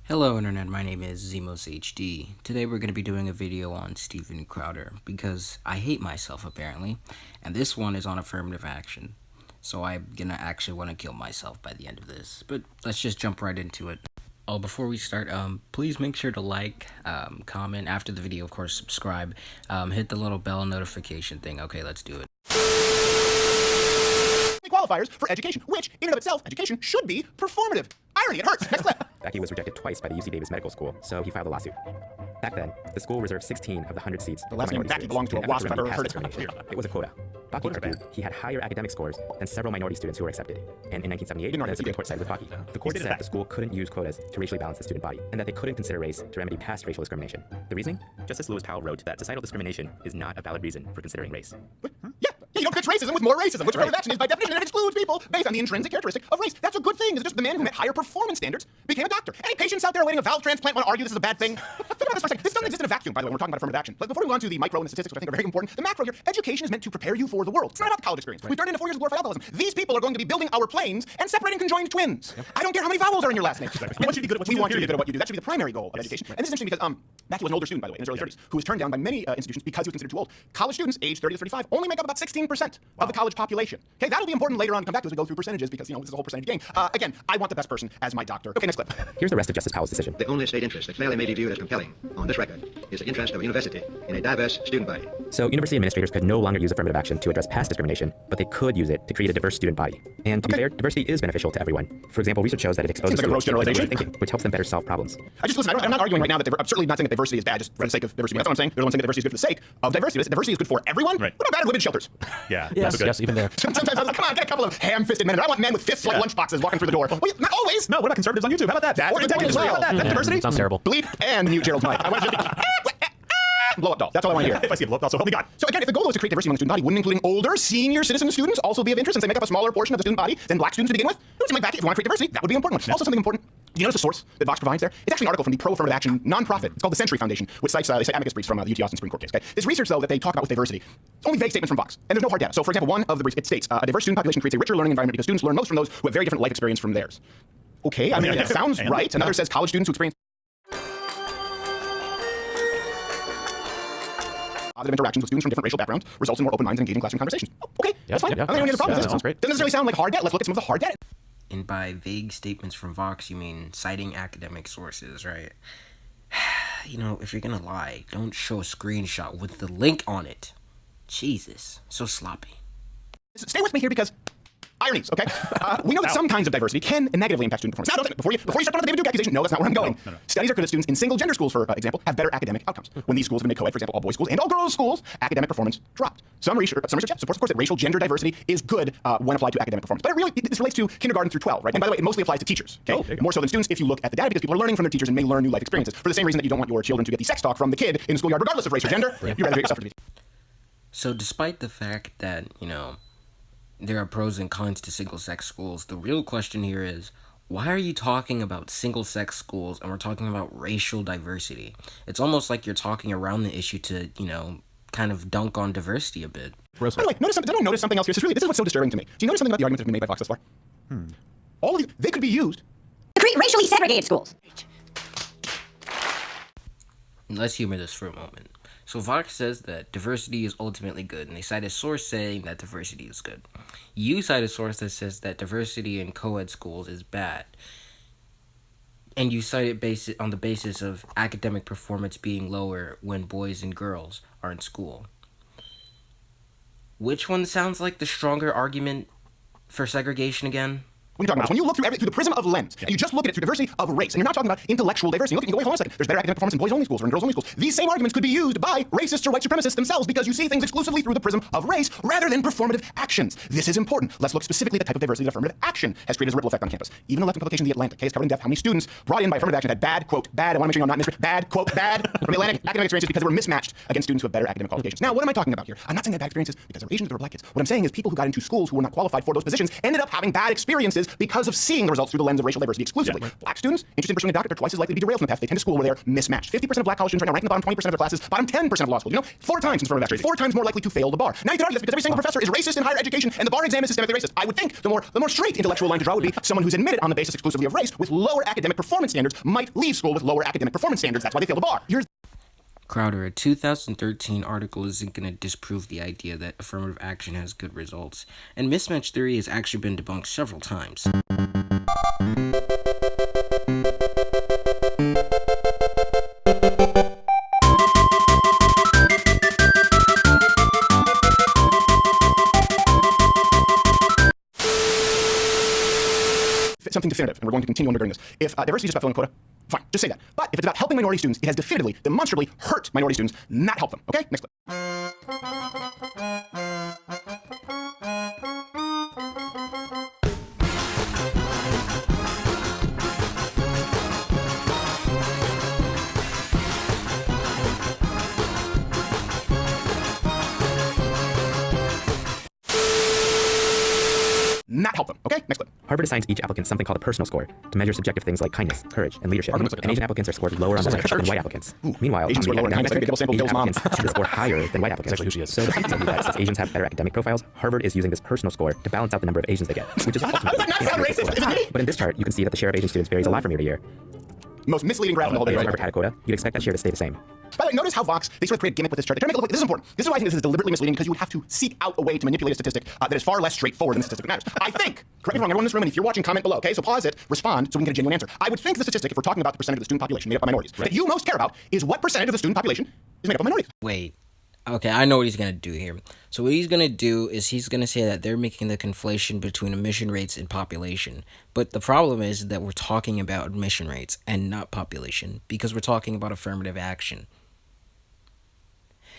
Hello Internet, my name is ZemosHD. Today we're going to be doing a video on Steven Crowder, because I hate myself apparently, and this one is on affirmative action. So I'm gonna actually want to kill myself by the end of this, but let's just jump right into it. Oh, before we start, please make sure to like, comment, after the video of course subscribe, hit the little bell notification thing. Okay, let's do it. Qualifiers for education, which, in and of itself, education should be performative. Irony, it hurts. Next clip. Becky was rejected twice by the UC Davis Medical School, so he filed a lawsuit. Back then, the school reserved 16 of the 100 seats. The last name Becky belongs to a wasp if I've ever heard it. It was a quota. Baki argued he had higher academic scores than several minority students who were accepted. And in 1978, the Supreme Court sided with Baki. The court said the school couldn't use quotas to racially balance the student body, and that they couldn't consider race to remedy past racial discrimination. The reasoning? Justice Lewis Powell wrote that societal discrimination is not a valid reason for considering race. Yeah, you don't fix racism with more racism, which affirmative action is by definition, and it excludes people based on the intrinsic characteristic of race. That's a good thing. It's just the man who met higher performance standards became a doctor. Any patients out there awaiting a valve transplant want to argue this is a bad thing? Think about this for a second. This doesn't exist in a vacuum, by the way, when we're talking about affirmative action. But before we go on to the micro and the statistics, which I think are very important, the macro here, education is meant to prepare you for the world. It's not about the college experience. We've turned into 4 years of glorified alcoholism. These people are going to be building our planes and separating conjoined twins. Yep. I don't care how many vowels are in your last name. We want you to be good at what you do. We want you to be good at what you do. That should be the primary goal of education. And this is interesting because Becky was an older student, by the way, in his early 30s, who was turned down by many institutions because he was considered too old. College students, aged 30 to 35, only make up about 16% of the college population. Okay, that'll be important later on to come back to as we go through percentages because, you know, this is a whole percentage game. Again, I want the best person as my doctor. Okay, next clip. Here's the rest of Justice Powell's decision. The only state interest that clearly may be viewed as compelling on this record is the interest of a university in a diverse student body. So university administrators could no longer use affirmative action to address past discrimination, but they could use it to create a diverse student body. And to be fair, diversity is beneficial to everyone. For example, research shows that it exposes like a gross students to generalization. thinking, which helps them better solve problems. I'm not arguing right now that I'm certainly not saying that diversity is bad just for the sake of diversity. That's what I'm saying. There's one saying that diversity is good for the sake of diversity. Diversity is good for everyone. Right. What about bad at women's shelters? Yeah. Yes, even there. Sometimes I was like, come on, get a couple of ham-fisted men. I want men with fists like lunchboxes walking through the door. Well, not always. No, what about conservatives on YouTube? How about that? That's Or a good point as integrity. well. How about that? That's diversity. Sounds terrible. Bleep and mute Gerald's mic. I want you to be blow up doll. That's all I want to hear. If I see a blow up, also help me God. So again, if the goal was to create diversity among the student body, wouldn't including older senior citizen students also be of interest since they make up a smaller portion of the student body than black students to begin with? It would seem like back if you want to create diversity, that would be an important one. Yeah. Also something important. Do you notice the source that Vox provides there? It's actually an article from the pro-affirmative action nonprofit. It's called the Century Foundation, which cites they cite amicus briefs from the UT Austin Supreme Court case. Okay? This research, though, that they talk about with diversity, only vague statements from Vox, and there's no hard data. So, for example, one of the briefs, it states, a diverse student population creates a richer learning environment because students learn most from those who have very different life experience from theirs. Okay, I mean, it sounds right. Another says college students who experience positive interactions with students from different racial backgrounds results in more open minds and engaging classroom conversations. Oh, okay, that's fine. I don't have any problem with this. Sounds great. Doesn't necessarily sound like hard data. Let's look at some of the hard data. And by vague statements from Vox, you mean citing academic sources, right? You know, if you're gonna lie, don't show a screenshot with the link on it. Jesus, so sloppy. Stay with me here because ironies, okay? We know that some kinds of diversity can negatively impact student performance. Now, before you start on the David Duke accusation, no, that's not where I'm going. No. Studies are clear that students in single-gender schools, for example, have better academic outcomes. When these schools have been made co-ed, for example, all boys schools and all girls schools, academic performance dropped. Some research supports, of course, that racial gender diversity is good when applied to academic performance. But this relates to kindergarten through 12, right? And by the way, it mostly applies to teachers, okay? More so than students if you look at the data, because people are learning from their teachers and may learn new life experiences. For the same reason that you don't want your children to get the sex talk from the kid in the schoolyard, regardless of race or gender, you'd rather get yourself to be. So despite the fact that, you know, there are pros and cons to single-sex schools, the real question here is, why are you talking about single-sex schools and we're talking about racial diversity? It's almost like you're talking around the issue to, you know, kind of dunk on diversity a bit. By the way, did anyone notice something else here? This is what's so disturbing to me. Do you notice something about the arguments that have been made by Fox thus far? All of these, they could be used to create racially segregated schools. Let's humor this for a moment. So Vox says that diversity is ultimately good, and they cite a source saying that diversity is good. You cite a source that says that diversity in co-ed schools is bad. And you cite it on the basis of academic performance being lower when boys and girls are in school. Which one sounds like the stronger argument for segregation again? What are you talking about? When you look through the prism of lens, and you just look at it through diversity of race, and you're not talking about intellectual diversity. You go, wait, hold on a second. There's better academic performance in boys-only schools or in girls-only schools. These same arguments could be used by racists or white supremacists themselves because you see things exclusively through the prism of race rather than performative actions. This is important. Let's look specifically at the type of diversity that affirmative action has created as a ripple effect on campus. Even the left-wing publication The Atlantic has covered in depth how many students brought in by affirmative action had bad, quote, bad, I want to make sure I'm not misread, bad, quote, bad from the Atlantic academic experiences because they were mismatched against students who have better academic qualifications. Now, what am I talking about here? I'm not saying they had bad experiences because they were Asians or they were black kids. What I'm saying is people who got into schools who were not qualified for those positions ended up having bad experiences because of seeing the results through the lens of racial diversity exclusively. Black students interested in pursuing a doctorate are twice as likely to be derailed from the path. They tend to school where they're mismatched. 50% of black college students right now rank in the bottom 20% of their classes, bottom 10% of law school. 4 times since affirmative action, 4 times more likely to fail the bar. Now you can argue this because every single professor is racist in higher education, and the bar exam is systemically racist. I would think the more straight intellectual line to draw would be someone who's admitted on the basis exclusively of race with lower academic performance standards might leave school with lower academic performance standards. That's why they fail the bar. Crowder, a 2013 article isn't going to disprove the idea that affirmative action has good results, and mismatch theory has actually been debunked several times. Something definitive, and we're going to continue undergirding this. If diversity is just about filling a quota, fine, just say that. But if it's about helping minority students, it has definitively, demonstrably hurt minority students, not help them. Okay? Next clip. Not help them. Okay? Next clip. Harvard assigns each applicant something called a personal score to measure subjective things like kindness, courage, and leadership. And Asian applicants are scored lower on the test than white applicants. Meanwhile, Asians on score the lower in academic kindness. metric, Double sample Asian Bill's mom. applicants score higher than white applicants. Exactly who she is. So the pundits argue that since Asians have better academic profiles, Harvard is using this personal score to balance out the number of Asians they get, which is ultimately That does not sound racist, isn't it? But in this chart, you can see that the share of Asian students varies a lot from year to year. Most misleading graph in the whole If video. Harvard had a quota, you'd expect that share to stay the same. By the way, notice how Vox, they sort of create a gimmick with this chart. They try to make it look like this is important. This is why I think this is deliberately misleading, because you would have to seek out a way to manipulate a statistic that is far less straightforward than the statistic that matters. I think, correct me if I'm wrong, everyone in this room, and if you're watching, comment below, okay? So pause it, respond, so we can get a genuine answer. I would think the statistic, if we're talking about the percentage of the student population made up by minorities, that you most care about is what percentage of the student population is made up of minorities. Wait. Okay, I know what he's going to do here. So what he's going to do is he's going to say that they're making the conflation between admission rates and population. But the problem is that we're talking about admission rates and not population, because we're talking about affirmative action.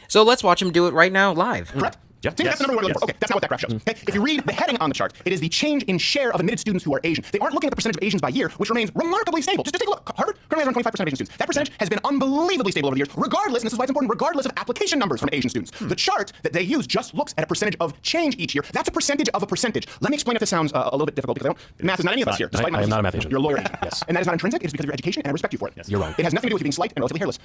So let's watch him do it right now, live. Correct? Yeah. See, that's the number we're looking for. Okay, that's not what that graph shows. Okay? If you read the heading on the chart, it is the change in share of admitted students who are Asian. They aren't looking at the percentage of Asians by year, which remains remarkably stable. Just take a look. Harvard currently has around 25% of Asian students. That percentage has been unbelievably stable over the years, regardless, and this is why it's important, regardless of application numbers from Asian students. The chart that they use just looks at a percentage of change each year. That's a percentage of a percentage. Let me explain if this sounds a little bit difficult, because math is not any of us here. Despite I am not a math Asian. You're a lawyer. Yes. And that is not intrinsic. It is because of your education, and I respect you for it. Yes. You're wrong. It has nothing to do with you being slight and relatively hairless.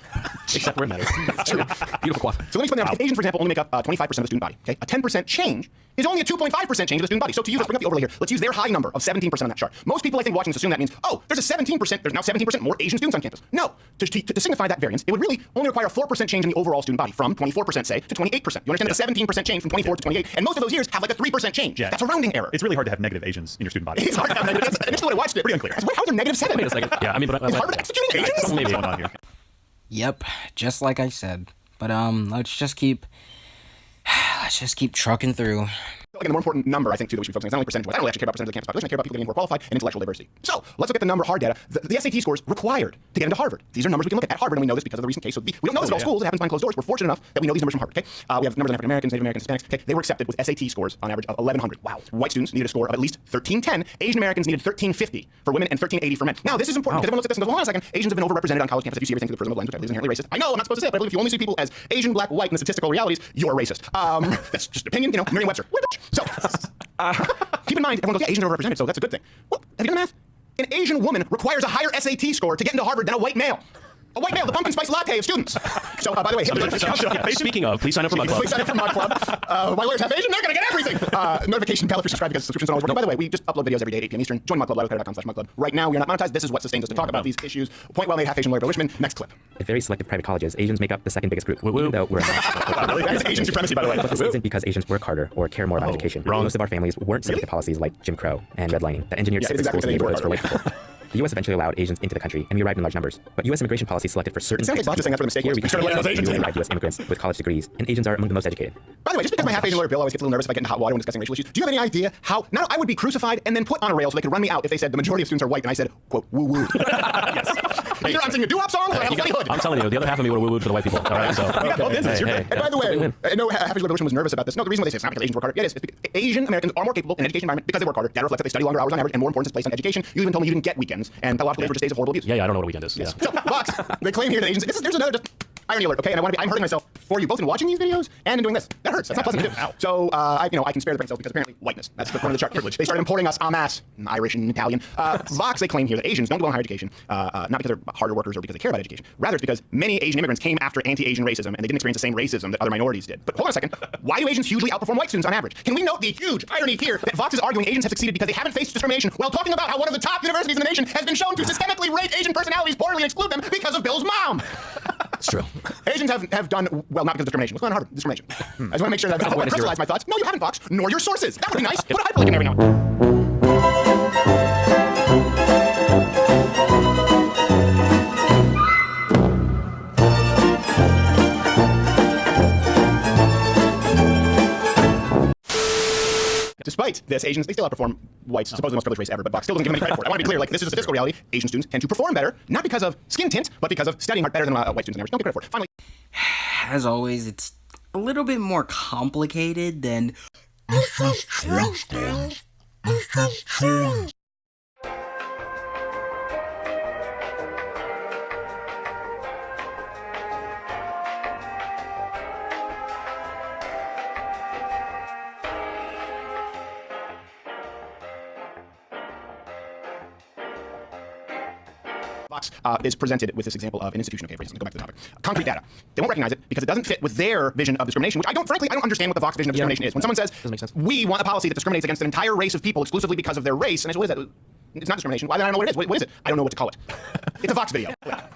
Except where it matters. It's true. Beautiful coif. So let me explain that. If Asians, for example, only make up 25% of the student body, okay? A 10% change is only a 2.5% change of the student body. So to use, let's bring up the overlay here. Let's use their high number of 17% on that chart. Most people, I think, watching this assume that means, oh, there's a 17%, there's now 17% more Asian students on campus. No. To signify that variance, it would really only require a 4% change in the overall student body, from 24%, say, to 28%. You understand? That's a 17% change from 24 to 28, and most of those years have like a 3% change. Yeah. That's a rounding error. It's really hard to have negative Asians in your student body. It's hard to have negative. Initially when I watched it, Pretty unclear. How is there negative 7? Wait a second. Yeah, I mean, but Is Harvard executing Asians? something maybe going on here. Yep, just like I said. But let's just keep trucking through. Again, the more important number, I think, too, that we should be focusing on is not only percentage-wise. I don't really actually care about percentage of the campus population. I care about people getting in who are qualified and intellectual diversity. So let's look at the number hard data. The SAT scores required to get into Harvard. These are numbers we can look at Harvard, and we know this because of the recent case. So we don't know this at all schools. It happens behind closed doors. We're fortunate enough that we know these numbers from Harvard. Okay, we have numbers of African Americans, Native Americans, Hispanics. Okay, they were accepted with SAT scores on average of 1,100. Wow. White students needed a score of at least 1310. Asian Americans needed 1350 for women and 1380 for men. Now this is important because everyone looks at this and goes, "Hold on a second. Asians have been overrepresented on college campuses. If you see everything through the prism of the lens, which I believe is inherently racist. I know I'm not supposed to say it, but I believe if you only see people as Asian, black, white in the statistical realities, you're racist. That's just an opinion. Merriam-Webster. So. Keep in mind, everyone goes, yeah, Asians are overrepresented, so that's a good thing. Well, have you done the math? An Asian woman requires a higher SAT score to get into Harvard than a white male. A white male, the pumpkin spice latte of students. So, by the way, Speaking of, please sign up for my club. Please sign up for my club. My lawyers have Asian, they're going to get everything. Notification bell if you're subscribed because subscriptions don't always work. By the way, we just upload videos every day at 8 p.m. Eastern. Join my club, liveoclator.com/myclub. Right now, we are not monetized. This is what sustains us to talk about these issues. Point well made, half Asian lawyer Bill Richmond. Next clip. At very selective private colleges, Asians make up the second biggest group, Woo-woo. though we're That is Asian supremacy, by the way. But this isn't because Asians work harder or care more about education. wrong. Most of our families weren't subject to policies like Jim Crow and redlining that engineered Yeah, separate exactly. schools and neighborhoods for white people. The U.S. eventually allowed Asians into the country, and we arrived in large numbers. But U.S. immigration policy selected for certain It sounds like Bob just saying that for the mistake. Here we We started letting those Asians in. arrived U.S. immigrants with college degrees, and Asians are among the most educated. By the way, just because my half Asian lawyer Bill always gets a little nervous if I get into hot water when discussing racial issues, do you have any idea how now I would be crucified and then put on a rail so they could run me out if they said the majority of students are white and I said, quote, woo woo. Yes. Either I'm singing a doo-wop song or I have a funny hood. I'm telling you, the other half of me would have woo-wooed for the white people. All right, so. You got both ends. You're Hey, good. And by the way, I know half Asian liberation was nervous about this. No, the reason why they say it's not because Asians work harder. Yeah, it is. It's because Asian Americans are more capable in an education environment because they work harder. Data reflects that they study longer hours on average and more importance is placed on education. You even told me you didn't get weekends, and pathological days were just days of horrible abuse. Yeah, I don't know what a weekend is. Yeah. So, but they claim here that Asians. There's another just irony alert, okay? And I'm hurting myself for you, both in watching these videos and in doing this. That hurts. That's not pleasant to do. Ow. So, I can spare the brain cells because apparently whiteness. That's the front of the chart. Privilege. They started importing us en masse, Irish and Italian. Vox, they claim here that Asians don't do well in higher education, not because they're harder workers or because they care about education. Rather, it's because many Asian immigrants came after anti-Asian racism and they didn't experience the same racism that other minorities did. But hold on a second. Why do Asians hugely outperform white students on average? Can we note the huge irony here that Vox is arguing Asians have succeeded because they haven't faced discrimination while talking about how one of the top universities in the nation has been shown to systemically rate Asian personalities poorly and exclude them because of Bill's mom? It's true. Asians have done well, not because of discrimination. What's going on, Harvard? Discrimination. I just want to make sure that I don't crystallize my thoughts. No, you haven't, Vox, nor your sources. That would be nice. Put a hyperlink in every now and then. Despite this, Asians, they still outperform whites, supposedly the most privileged race ever, but Vox still doesn't give them any credit for it. I want to be clear, like, this is a statistical reality. Asian students tend to perform better, not because of skin tint, but because of studying hard better than white students on average. Don't get credit for it. Finally, As always, it's a little bit more complicated than Vox is presented with this example of an institution. Okay, racism. Go back to the topic. Concrete data. They won't recognize it because it doesn't fit with their vision of discrimination, which frankly, I don't understand what the Vox vision of discrimination is. When someone says, doesn't make sense. we want a policy that discriminates against an entire race of people exclusively because of their race, and I say, what is that? It's not discrimination. Why? I don't know what it is. What is it? I don't know what to call it. It's a Vox video.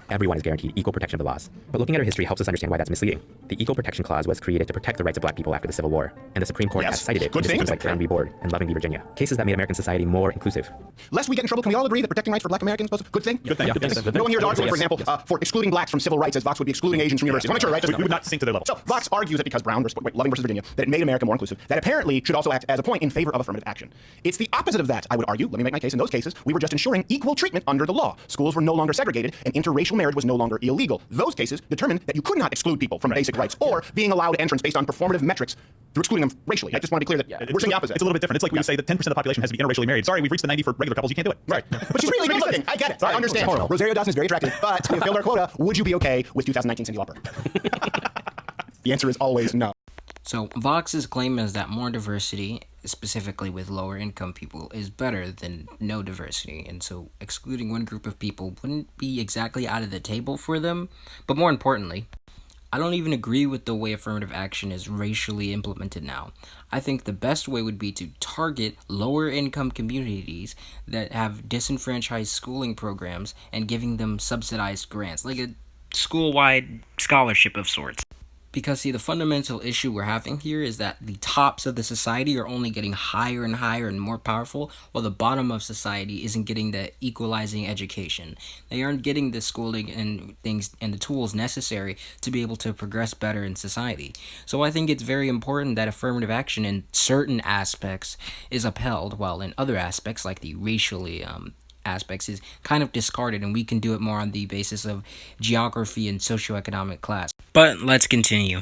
Everyone is guaranteed equal protection of the laws. But looking at our history helps us understand why that's misleading. The Equal Protection Clause was created to protect the rights of black people after the Civil War, and the Supreme Court Yes. has cited it in Good thing. decisions like Brown v. Board and Loving v. Virginia, cases that made American society more inclusive. Lest we get in trouble, can we all agree that protecting rights for black Americans is a good thing? Good thing. Yeah. Good thing. Good No one here is thing. arguing, for example, for excluding blacks from civil rights as Vox would be excluding Asians from universities. I'm not sure, right? We would not sink to their level. So Vox argues that because Loving versus Virginia, that it made America more inclusive, that apparently should also act as a point in favor of affirmative action. It's the opposite of that, I would argue. Let me make my case. In those cases, we were just ensuring equal treatment under the law. Schools were no longer segregated, and interracial marriage was no longer illegal. Those cases determined that you could not exclude people from basic rights or being allowed entrance based on performative metrics through excluding them racially. I just want to be clear that we're saying the opposite. It's a little bit different. It's like we say that 10% of the population has to be interracially married. Sorry, we've reached the 90 for regular couples. You can't do it. Right. But she's really good looking. I get it. I understand. Rosario Dawson is very attractive, but if you failed our quota, would you be okay with 2019 Cyndi Lauper? The answer is always no. So, Vox's claim is that more diversity, specifically with lower income people, is better than no diversity, and so excluding one group of people wouldn't be exactly out of the table for them. But more importantly, I don't even agree with the way affirmative action is racially implemented now. I think the best way would be to target lower income communities that have disenfranchised schooling programs and giving them subsidized grants, like a school-wide scholarship of sorts. Because, see, the fundamental issue we're having here is that the tops of the society are only getting higher and higher and more powerful, while the bottom of society isn't getting the equalizing education. They aren't getting the schooling and things and the tools necessary to be able to progress better in society. So I think it's very important that affirmative action in certain aspects is upheld, while in other aspects, like the racially aspects, is kind of discarded, and we can do it more on the basis of geography and socioeconomic class. But let's continue.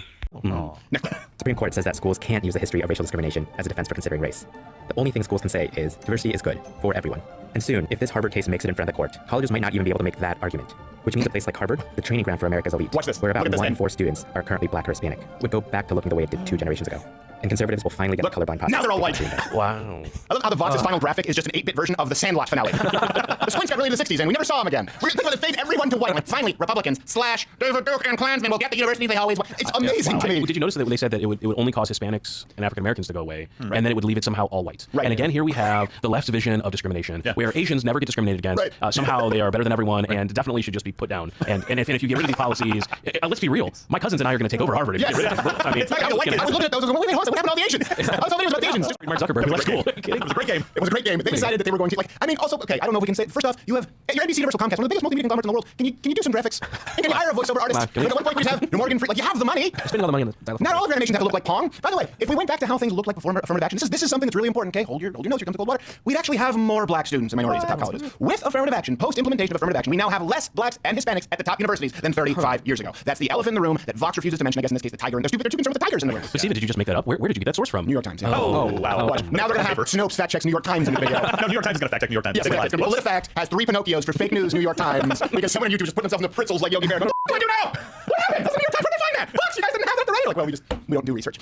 Supreme Court says that schools can't use the history of racial discrimination as a defense for considering race. The only thing schools can say is diversity is good for everyone. And soon, if this Harvard case makes it in front of the court, colleges might not even be able to make that argument. Which means a place like Harvard, the training ground for America's elite, Watch this. where about Look at this 1 in thing. 4 students are currently black or Hispanic, would go back to looking the way it did 2 generations ago. And conservatives will finally get the colorblind process. Now they're all white. Wow. I love how the Vox's final graphic is just an 8-bit version of the Sandlot finale. The Squints got really in the 60s, and we never saw him again. We're going to fade everyone to white. Like, finally, Republicans / David Duke and Klansmen will get the university they always want. It's amazing to me. Did you notice that they said that it would only cause Hispanics and African Americans to go away, and then it would leave it somehow all white? Right. And again, here we have the left's vision of discrimination, where Asians never get discriminated against. Right. Somehow they are better than everyone, and definitely should just be put down. And if you get rid of these policies, let's be real. My cousins and I are going to take over Harvard. If you get rid of them. I mean, It's like, I was looking at those. What happened to all the Asians? I was all videos about the Asians. Mark Zuckerberg, who left school. It was a great game. It was a great game. They decided that they were going to, like, I mean, also, okay, I don't know if we can say, first off, you have your NBC Universal Comcast, one of the biggest multimedia conglomerates in the world. Can you do some graphics? And can you hire a voiceover artist? Can we- Like, at one point, you just have Morgan Free, like, you have the money. Spending all the money on the dial-up. Not all of your animations have to look like Pong. By the way, if we went back to how things looked like before affirmative action, this is something that's really important, okay? Hold your notes, here comes the cold water. We'd actually have more black students and minorities at top colleges. With affirmative action, post-implementation of affirmative action, we now have less blacks and Hispanics at the top universities than 35 years ago. That's the elephant in the room that Vox refuses to mention, I guess in this case, the tiger. And they're too concerned with the tigers in the room. But Steven, did you just make that up? Where did you get that source from? New York Times. Yeah. Oh, wow. Watch. Now they're going to have Snopes fact checks New York Times in the video. No, New York Times is going to fact check New York Times. Yes, exactly. It's gonna be PolitiFact has 3 Pinocchios for fake news New York Times because someone on YouTube just put themselves in the pretzels like Yogi Bear. What do I do now? What happened? Doesn't New York Times, where did they find that? Fox, you guys didn't have that right? Like, well, we don't do research.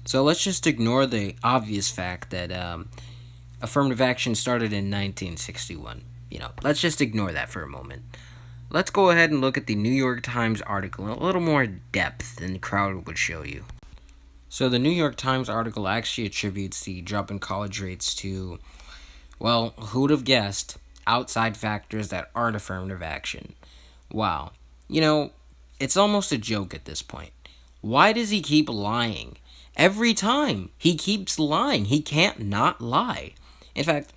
So let's just ignore the obvious fact that affirmative action started in 1961. Let's just ignore that for a moment. Let's go ahead and look at the New York Times article in a little more depth than Crowder would show you. So the New York Times article actually attributes the drop in college rates to, well, who'd have guessed, outside factors that aren't affirmative action. Wow. It's almost a joke at this point. Why does he keep lying? Every time he keeps lying. He can't not lie. In fact,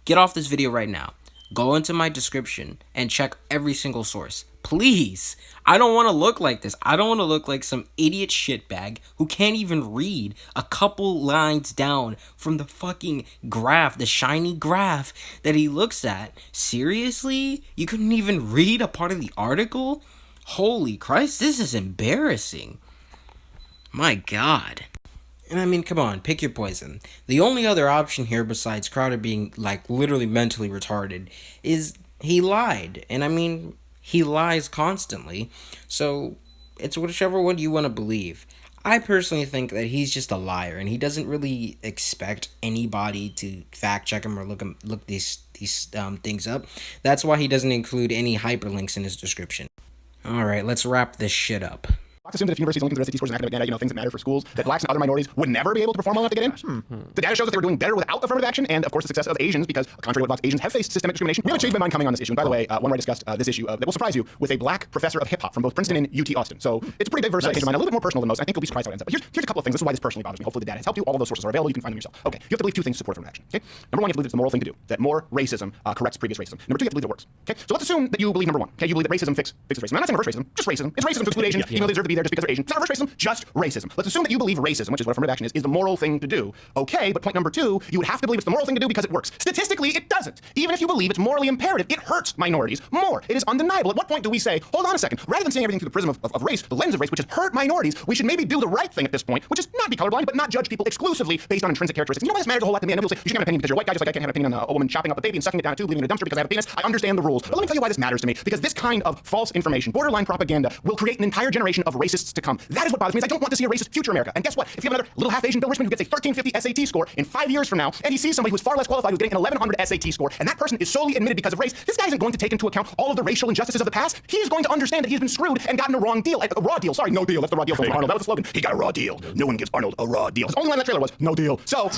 get off this video right now. Go into my description and check every single source. Please. I don't want to look like this. I don't want to look like some idiot shitbag who can't even read a couple lines down from the fucking graph, the shiny graph that he looks at. Seriously? You couldn't even read a part of the article? Holy Christ, this is embarrassing. My God. And I mean, come on, pick your poison. The only other option here besides Crowder being, literally mentally retarded is he lied. And I mean, he lies constantly. So, it's whichever one you want to believe. I personally think that he's just a liar, and he doesn't really expect anybody to fact check him or look these things up. That's why he doesn't include any hyperlinks in his description. Alright, let's wrap this shit up. Let's assume that if universities only consider SAT scores and academic data, things that matter for schools, that blacks and other minorities would never be able to perform well enough to get in. The data shows that they were doing better without affirmative action, and of course the success of Asians, because contrary to what blacks, Asians have faced systemic discrimination. We have a change of mind coming on this issue. And by the way, one where I discussed this issue that will surprise you with a black professor of hip hop from both Princeton and UT Austin. So it's a pretty diverse change of mind, a little bit more personal than most. I think you'll be surprised how it ends up. But here's a couple of things. This is why this personally bothers me. Hopefully the data has helped you. All of those sources are available. You can find them yourself. Okay, you have to believe two things to support affirmative action. Okay, number one, you have to believe it's the moral thing to do. That more racism corrects previous racism. Number two, you have to believe it works. Okay, so let's assume that you believe number one. Okay, you believe that racism fixes racism. I'm not saying reverse racism, just racism. It's racism to exclude Asians, even though they deserve to be there just because they're Asian. It's not reverse racism, just racism. Let's assume that you believe racism, which is what affirmative action is the moral thing to do. Okay, but point number two, you would have to believe it's the moral thing to do because it works. Statistically, it doesn't. Even if you believe it's morally imperative, it hurts minorities more. It is undeniable. At what point do we say, hold on a second, rather than seeing everything through the prism of race, the lens of race, which has hurt minorities, we should maybe do the right thing at this point, which is not be colorblind, but not judge people exclusively based on intrinsic characteristics. You know why this matters a whole lot to me? I know people say, you shouldn't have an opinion because you're a white guy, just like I can't have an opinion on a woman chopping up a baby and sucking it down a tube, leaving it in a dumpster because I have a penis. I understand the rules. But let me tell you why this matters to me. Because this kind of false information, borderline propaganda, will create an entire generation of racists to come. That is what bothers me, is I don't want to see a racist future America. And guess what? If you have another little half-Asian Bill Richmond who gets a 1350 SAT score in 5 years from now, and he sees somebody who's far less qualified who's getting an 1100 SAT score, and that person is solely admitted because of race, this guy isn't going to take into account all of the racial injustices of the past. He is going to understand that he's been screwed and gotten a wrong deal. A raw deal. Sorry, no deal. That's the raw deal from Arnold. That was the slogan. He got a raw deal. No one gives Arnold a raw deal. His only line in that trailer was, no deal. So,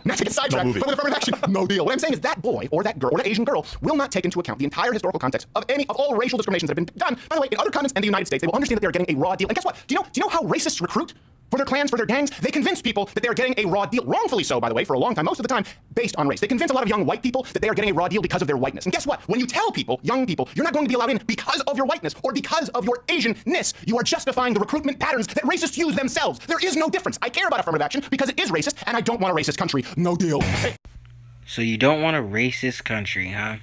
not to get sidetracked, but with affirmative action, no deal. What I'm saying is that boy, or that girl, or that Asian girl, will not take into account the entire historical context of all racial discriminations that have been done, by the way, in other continents and the United States. They will understand that they're getting a raw deal. And guess what? Do you know how racists recruit? For their clans, for their gangs, they convince people that they're getting a raw deal. Wrongfully so, by the way, for a long time, most of the time, based on race. They convince a lot of young white people that they are getting a raw deal because of their whiteness. And guess what? When you tell people, young people, you're not going to be allowed in because of your whiteness or because of your Asian-ness, you are justifying the recruitment patterns that racists use themselves. There is no difference. I care about affirmative action because it is racist, and I don't want a racist country. No deal. Hey. So you don't want a racist country, huh?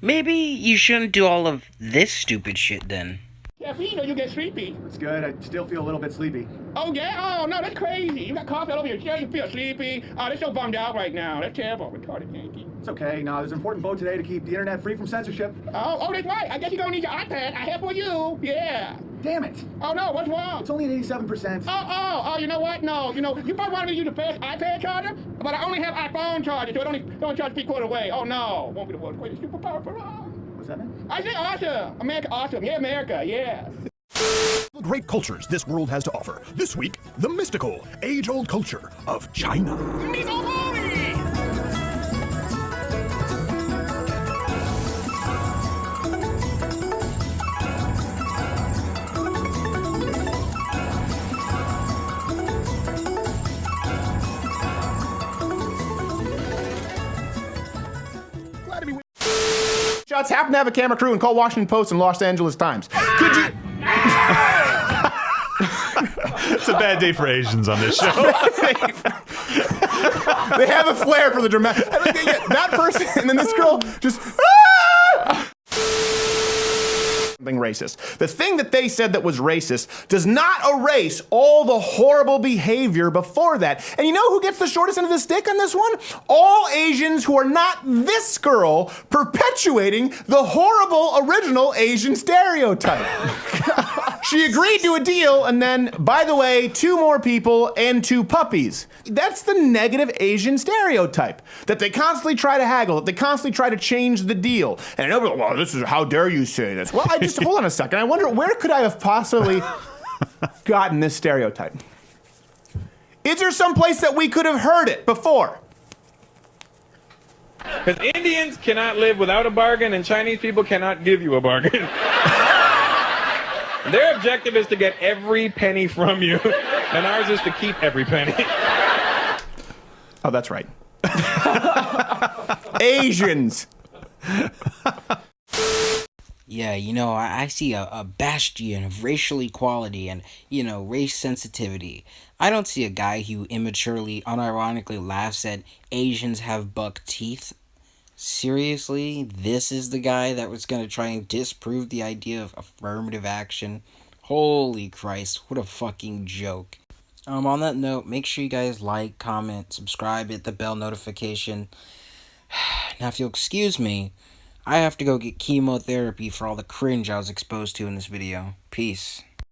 Maybe you shouldn't do all of this stupid shit then. Caffeine or you get sleepy. It's good. I still feel a little bit sleepy. Oh, yeah? Oh, no, that's crazy. You got coffee all over your chair, you feel sleepy. Oh, they're so bummed out right now. That's terrible. Retarded Yankee. It's okay. No, there's an important vote today to keep the internet free from censorship. Oh, that's right. I guess you're going to need your iPad. I have for you. Yeah. Damn it. Oh, no, what's wrong? It's only at 87%. Oh, you know what? No, you probably wanted me to use the fast iPad charger, but I only have iPhone charger, so it only charges 3/4 away. Oh, no. Won't be the world's greatest superpower for all. What's that mean? I say awesome. America awesome. Yeah, America, yeah. The great cultures this world has to offer. This week, the mystical, age-old culture of China. Glad to be with Shots happen to have a camera crew and call Washington Post and Los Angeles Times. Could you... It's a bad day for Asians on this show. They have a flair for the dramatic. That person, and then this girl just... Something racist. The thing that they said that was racist does not erase all the horrible behavior before that. And you know who gets the shortest end of the stick on this one? All Asians who are not this girl perpetuating the horrible original Asian stereotype. She agreed to a deal, and then, by the way, 2 more people and 2 puppies. That's the negative Asian stereotype. That they constantly try to haggle, that they constantly try to change the deal. And I know, well, this is, how dare you say this? Well, hold on a second. I wonder, where could I have possibly gotten this stereotype? Is there some place that we could have heard it before? Because Indians cannot live without a bargain, and Chinese people cannot give you a bargain. Their objective is to get every penny from you, and ours is to keep every penny. Oh, that's right. Asians. Yeah, you know, I see a bastion of racial equality and, you know, race sensitivity. I don't see a guy who immaturely, unironically laughs at Asians have buck teeth. Seriously? This is the guy that was going to try and disprove the idea of affirmative action? Holy Christ, what a fucking joke. On that note, make sure you guys like, comment, subscribe, hit the bell notification. Now, if you'll excuse me, I have to go get chemotherapy for all the cringe I was exposed to in this video. Peace.